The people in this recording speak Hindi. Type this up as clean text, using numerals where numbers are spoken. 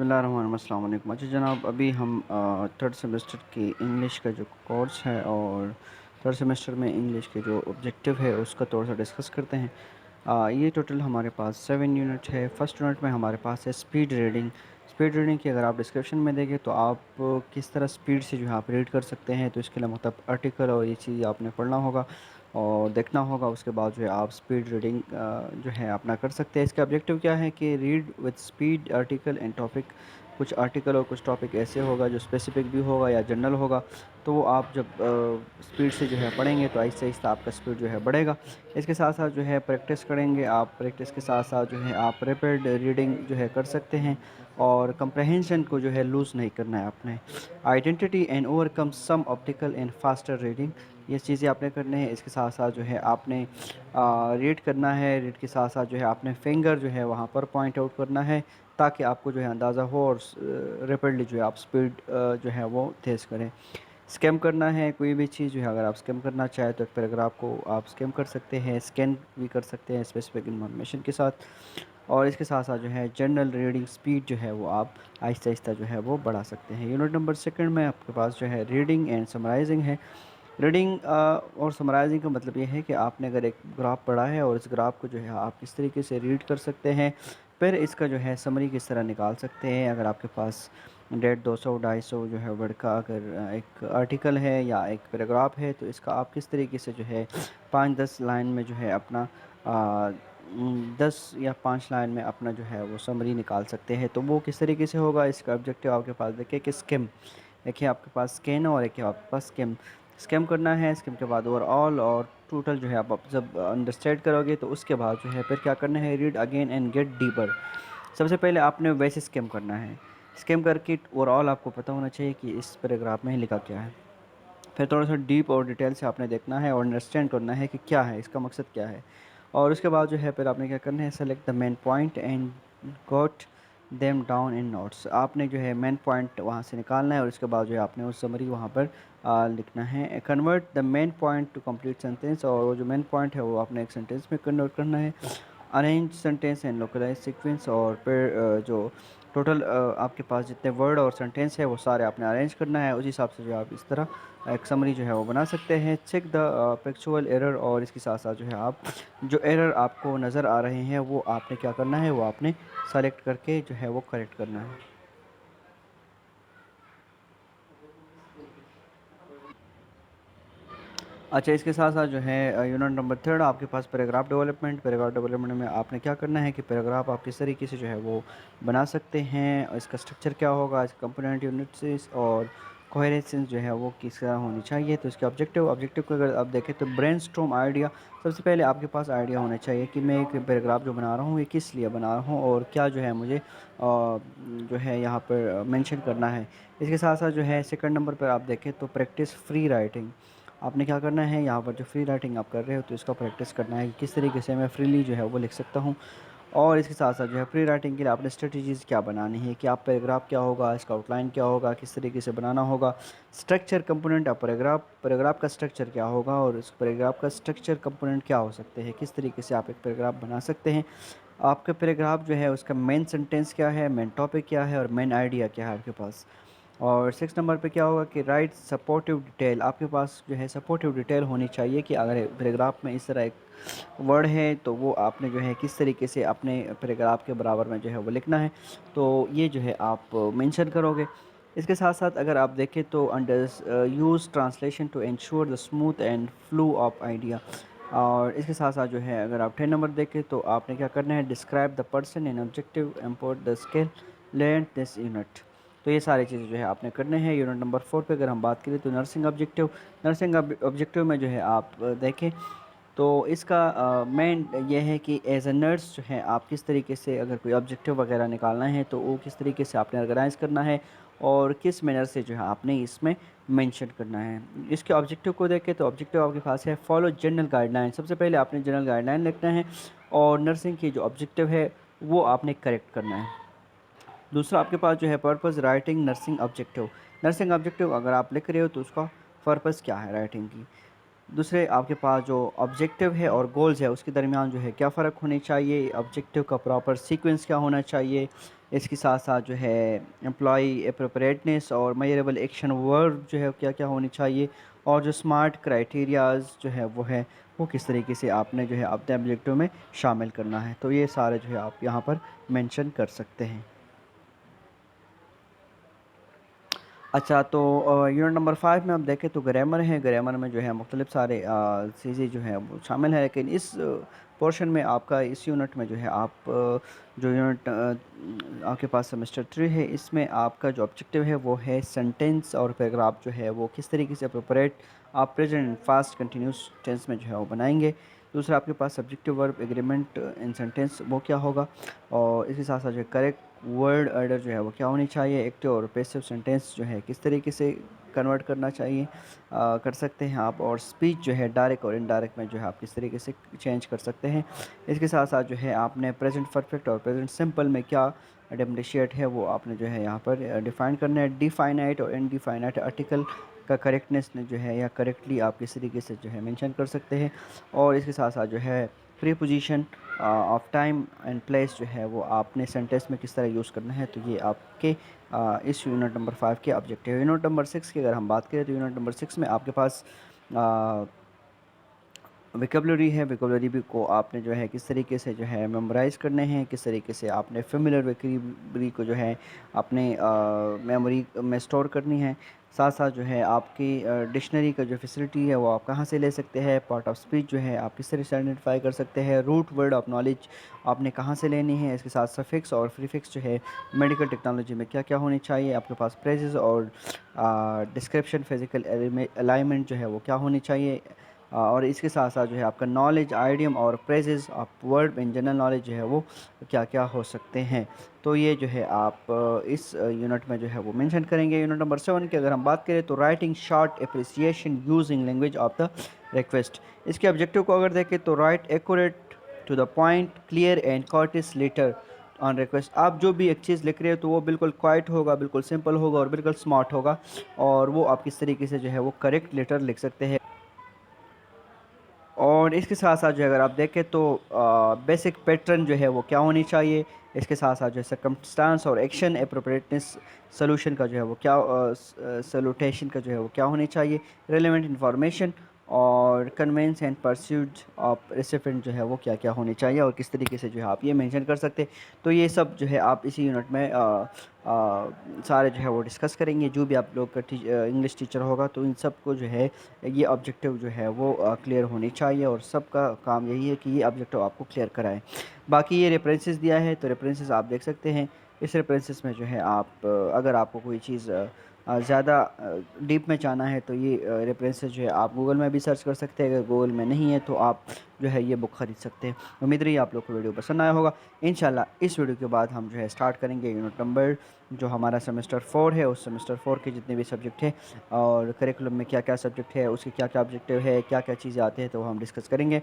अस्सलाम वालेकुम। अच्छा जनाब, अभी हम थर्ड सेमेस्टर की इंग्लिश का जो कोर्स है और थर्ड सेमेस्टर में इंग्लिश के जो ऑब्जेक्टिव है उसका थोड़ा सा डिस्कस करते हैं। ये टोटल हमारे पास 7 यूनिट है। फर्स्ट यूनिट में हमारे पास है स्पीड रीडिंग। स्पीड रीडिंग की अगर आप डिस्क्रिप्शन में देखें तो आप किस तरह स्पीड से जो है आप रीड कर सकते हैं, तो इसके लिए मतलब आर्टिकल और ये चीज़ आपने पढ़ना होगा और देखना होगा। उसके बाद जो है आप स्पीड रीडिंग जो है अपना कर सकते हैं। इसका ऑब्जेक्टिव क्या है कि read with speed article and topic. कुछ आर्टिकल और कुछ टॉपिक ऐसे होगा जो स्पेसिफिक भी होगा या जनरल होगा, तो वो आप जब स्पीड से जो है पढ़ेंगे तो आहिस्ता आहिस्ता आपका स्पीड जो है बढ़ेगा। इसके साथ साथ जो है प्रैक्टिस करेंगे आप। प्रैक्टिस के साथ साथ जो है आप रैपिड रीडिंग जो है कर सकते हैं और कंप्रहेंशन को जो है लूज़ नहीं करना है आपने। Identity and overcome some optical and faster reading, ये चीज़ें आपने करने हैं। इसके साथ साथ जो है आपने रीड करना है। रीड के साथ साथ जो है आपने फिंगर जो है वहाँ पर पॉइंट आउट करना है ताकि आपको जो है अंदाज़ा हो और रैपिडली जो है आप स्पीड जो है वो तेज़ करें। स्कैम करना है कोई भी चीज़ जो है, अगर आप स्कैम करना चाहें तो एक पैराग्राफ को आप स्कैम कर सकते हैं, स्कैन भी कर सकते हैं स्पेसिफिक इन्फॉर्मेशन के साथ। और इसके साथ साथ जो है जनरल रीडिंग स्पीड जो है वो आप आहिस्ता आहिस्ता जो है वो बढ़ा सकते हैं। यूनिट नंबर सेकंड में आपके पास जो है रीडिंग एंड समराइजिंग है। रीडिंग और समराइजिंग का मतलब ये है कि आपने अगर एक ग्राफ पढ़ा है और इस ग्राफ को जो है आप किस तरीके से रीड कर सकते हैं, फिर इसका जो है समरी किस तरह निकाल सकते हैं। अगर आपके पास 150 200 250 जो है वर्ड का अगर एक आर्टिकल है या एक पैराग्राफ है, तो इसका आप किस तरीके से जो है 5-10 लाइन में जो है अपना 10 या 5 लाइन में अपना जो है वो समरी निकाल सकते हैं। तो वो किस तरीके से होगा, इसका ऑब्जेक्टिव आपके पास देखिए कि स्किम। देखिए आपके पास स्कैन और एक है आपके पास स्किम। स्किम करना है, स्किम के बाद ओवरऑल और टोटल जो है आप जब अंडरस्टैंड करोगे तो उसके बाद जो है फिर क्या करना है, read again and get deeper. सबसे पहले आपने वैसे स्किम करना है। स्किम करके ओवरऑल आपको पता होना चाहिए कि इस पैराग्राफ में लिखा क्या है। फिर थोड़ा सा डीप और डिटेल से आपने देखना है और अंडरस्टैंड करना है कि क्या है, इसका मकसद क्या है। और उसके बाद जो है फिर आपने क्या करना है, select the main point and got them down in notes. आपने जो है मेन पॉइंट वहाँ से निकालना है और उसके बाद जो है आपने उस समरी वहाँ पर लिखना है। Convert the main point two complete sentence, और वो जो मेन पॉइंट है वो आपने एक सेंटेंस में कन्वर्ट करना है। Arrange sentence and localise sequence, और फिर जो टोटल आपके पास जितने वर्ड और सेंटेंस है वो सारे आपने अरेंज करना है। उस हिसाब से जो है आप इस तरह एक समरी जो है वो बना सकते हैं। चेक द टेक्सचुअल एरर, और इसके साथ साथ जो है आप जो एरर आपको नज़र आ रहे हैं वो आपने क्या करना है, वो आपने सेलेक्ट करके जो है वो करेक्ट करना है। अच्छा, इसके साथ साथ जो है यूनिट नंबर थर्ड आपके पास पैराग्राफ डेवलपमेंट। पैराग्राफ डेवलपमेंट में आपने क्या करना है कि पैराग्राफ आप किस तरीके से जो है वो बना सकते हैं, और इसका स्ट्रक्चर क्या होगा, इसका कंपोनेंट यूनिट्स और कोहेरेंस जो है वो किस तरह होनी चाहिए। तो इसके ऑब्जेक्टिव ऑब्जेक्टिव को अगर आप देखें तो ब्रेनस्टॉर्म आइडिया। सबसे पहले आपके पास आइडिया होना चाहिए कि मैं एक पैराग्राफ जो बना रहा हूँ ये किस लिए बना रहा हूँ और क्या जो है मुझे जो है यहाँ पर मेंशन करना है। इसके साथ साथ जो है सेकंड नंबर पर आप देखें तो प्रैक्टिस फ्री राइटिंग। आपने क्या करना है, यहाँ पर जो फ्री राइटिंग आप कर रहे हो तो इसका प्रैक्टिस करना है कि किस तरीके से मैं फ्रीली जो है वो लिख सकता हूँ। और इसके साथ साथ जो है फ्री राइटिंग के लिए आपने स्ट्रेटजीज़ क्या बनानी है कि आप पैराग्राफ क्या होगा, इसका आउटलाइन क्या होगा, किस तरीके से बनाना होगा। Structure component of paragraph, paragraph का स्ट्रक्चर क्या होगा और इस पैराग्राफ का स्ट्रक्चर कंपोनेंट क्या हो सकते हैं, किस तरीके से आप एक पैराग्राफ बना सकते हैं। आपका पैराग्राफ जो है उसका मेन सेंटेंस क्या है, मेन टॉपिक क्या है और मेन आइडिया क्या है आपके पास। और सिक्स नंबर पे क्या होगा कि राइट सपोर्टिव डिटेल। आपके पास जो है सपोर्टिव डिटेल होनी चाहिए कि अगर पैराग्राफ में इस तरह एक वर्ड है तो वो आपने जो है किस तरीके से अपने पैराग्राफ के बराबर में जो है वो लिखना है, तो ये जो है आप मेंशन करोगे। इसके साथ साथ अगर आप देखें तो under use translation to ensure the smooth and flow of idea. और इसके साथ साथ जो है अगर आप 10 नंबर देखें तो आपने क्या करना है, describe the person in objective import the scale length this unit. तो ये सारी चीज़ें जो है आपने करने हैं। यूनिट नंबर 4 पे अगर हम बात करें तो नर्सिंग ऑब्जेक्टिव। नर्सिंग ऑब्जेक्टिव में जो है आप देखें तो इसका मेन ये है कि एज अ नर्स जो है आप किस तरीके से अगर कोई ऑब्जेक्टिव वगैरह निकालना है तो वो किस तरीके से आपने ऑर्गेनाइज़ करना है और किस मैनर से जो है आपने इसमें मेंशन करना है। इसके ऑब्जेक्टिव को देखें तो ऑब्जेक्टिव आपके पास है फॉलो जनरल गाइडलाइन। सबसे पहले आपने जनरल गाइडलाइन लिखना है और नर्सिंग की जो ऑब्जेक्टिव है वो आपने करेक्ट करना है। दूसरा आपके पास जो है purpose writing nursing objective. Nursing objective अगर आप लिख रहे हो तो उसका पर्पज़ क्या है राइटिंग की। दूसरे आपके पास जो ऑब्जेक्टिव है और गोल्स है उसके दरमियान जो है क्या फ़र्क होने चाहिए, ऑब्जेक्टिव का प्रॉपर सीक्वेंस क्या होना चाहिए, इसके साथ साथ जो है एम्प्लॉय अप्रोप्रिएटनेस और मेजरेबल एक्शन वर्ब जो है क्या क्या होनी चाहिए, और जो स्मार्ट क्राइटेरियाज जो है वो है वो किस तरीके से आपने जो है अपने ऑब्जेक्टिव में शामिल करना है। तो ये सारे जो है आप यहाँ पर मेंशन कर सकते हैं। अच्छा, तो यूनिट नंबर 5 में हम देखें तो ग्रामर है। ग्रामर में जो है मुख्तलिफ सारे चीज़ें जो हैं वो शामिल है, लेकिन इस पोर्शन में आपका इस यूनिट में जो है आप जो यूनिट आपके पास सेमेस्टर 3 है, इसमें आपका जो ऑब्जेक्टिव है वो है सेंटेंस और पैराग्राफ जो है वो किस तरीके से अप्रोपोरेट आप present and past continuous tense में जो है वो बनाएंगे। दूसरा आपके पास subjective verb agreement in sentence वो क्या होगा, और इसके साथ साथ जो करेक्ट वर्ड ऑर्डर जो है वो क्या होनी चाहिए, एक्टिव और पैसिव सेंटेंस जो है किस तरीके से कन्वर्ट करना चाहिए कर सकते हैं आप, और स्पीच जो है डायरेक्ट और इनडायरेक्ट में जो है आप किस तरीके से चेंज कर सकते हैं। इसके साथ साथ जो है आपने प्रेजेंट परफेक्ट और प्रेजेंट सिंपल में क्या डिफरेंशिएट है वो आपने जो है यहाँ पर डिफाइन करना है। डिफाइनाइट और इनडिफाइनाइट आर्टिकल का करेक्टनेस ने जो है या करेक्टली आप किस तरीके से जो है मेंशन कर सकते हैं। और इसके साथ साथ जो है preposition of time and place जो है वो आपने सेंटेंस में किस तरह यूज़ करना है। तो ये आपके इस यूनिट नंबर 5 के ऑब्जेक्टिव है। यूनिट नंबर 6 की अगर हम बात करें तो यूनिट नंबर 6 में आपके पास विकेबलरी है। विकेबलरी भी को आपने जो है किस तरीके से जो है मेमोराइज़ करने हैं, किस तरीके से आपने फेमिलियर विकेबलरी को जो है अपने मेमोरी में स्टोर करनी है। साथ साथ जो है आपकी डिक्शनरी का जो फैसिलिटी है वो आप कहाँ से ले सकते हैं, पार्ट ऑफ स्पीच जो है आप किस तरह से आइडेंटिफाई कर सकते हैं, रूट वर्ड ऑफ नॉलेज आपने कहाँ से लेनी है। इसके साथ सफिक्स और प्रीफिक्स जो है मेडिकल टेक्नोलॉजी में क्या क्या होनी चाहिए, आपके पास प्रेजेस और डिस्क्रिप्शन फिजिकल अलाइनमेंट जो है वो क्या होनी चाहिए। और इसके साथ साथ जो है आपका नॉलेज आइडियम और praises of word in general knowledge जो है वो क्या क्या हो सकते हैं। तो ये जो है आप इस यूनिट में जो है वो मेंशन करेंगे। यूनिट नंबर 7 की अगर हम बात करें तो writing short appreciation using language of the request. इसके ऑब्जेक्टिव को अगर देखें तो write accurate to the point clear and courteous letter on request. आप जो भी एक चीज़ लिख रहे हो तो वो बिल्कुल क्वाइट होगा, बिल्कुल सिंपल होगा और बिल्कुल स्मार्ट होगा, और वो आप किस तरीके से जो है वो करेक्ट लेटर लिख सकते हैं। और इसके साथ साथ जो है अगर आप देखें तो बेसिक पैटर्न जो है वो क्या होनी चाहिए। इसके साथ साथ जो है सर्कमस्टांस और एक्शन अप्रोप्रिएटनेस सोल्यूशन का जो है वो क्या सल्यूटेशन का जो है वो क्या होनी चाहिए। रेलेवेंट इंफॉर्मेशन और convince and pursuit of recipient जो है वो क्या क्या होनी चाहिए, और किस तरीके से जो है आप ये मेंशन कर सकते हैं। तो ये सब जो है आप इसी यूनिट में सारे जो है वो डिस्कस करेंगे। जो भी आप लोग का इंग्लिश टीचर होगा तो इन सब को जो है ये ऑब्जेक्टिव जो है वो क्लियर होनी चाहिए, और सबका काम यही है कि ये ऑब्जेक्टिव आपको क्लियर कराएं। बाकी ये रेफरेंसेस दिया है तो रेफरेंसेस आप देख सकते हैं। इस रेफरेंसेस में जो है आप अगर आपको कोई चीज़ ज़्यादा डीप में जाना है तो ये रेफरेंसेस जो है आप गूगल में भी सर्च कर सकते हैं। अगर गूगल में नहीं है तो आप जो है ये बुक ख़रीद सकते हैं। उम्मीद रही आप लोग को वीडियो पसंद आया होगा। इंशाल्लाह इस वीडियो के बाद हम जो है स्टार्ट करेंगे यूनिट नंबर जो हमारा सेमेस्टर 4 है, उस सेमेस्टर 4 के जितने भी सब्जेक्ट हैं और करिकुलम में क्या क्या सब्जेक्ट है, उसके क्या क्या ऑब्जेक्टिव है, क्या क्या चीज़ें आते हैं, तो हम डिस्कस करेंगे।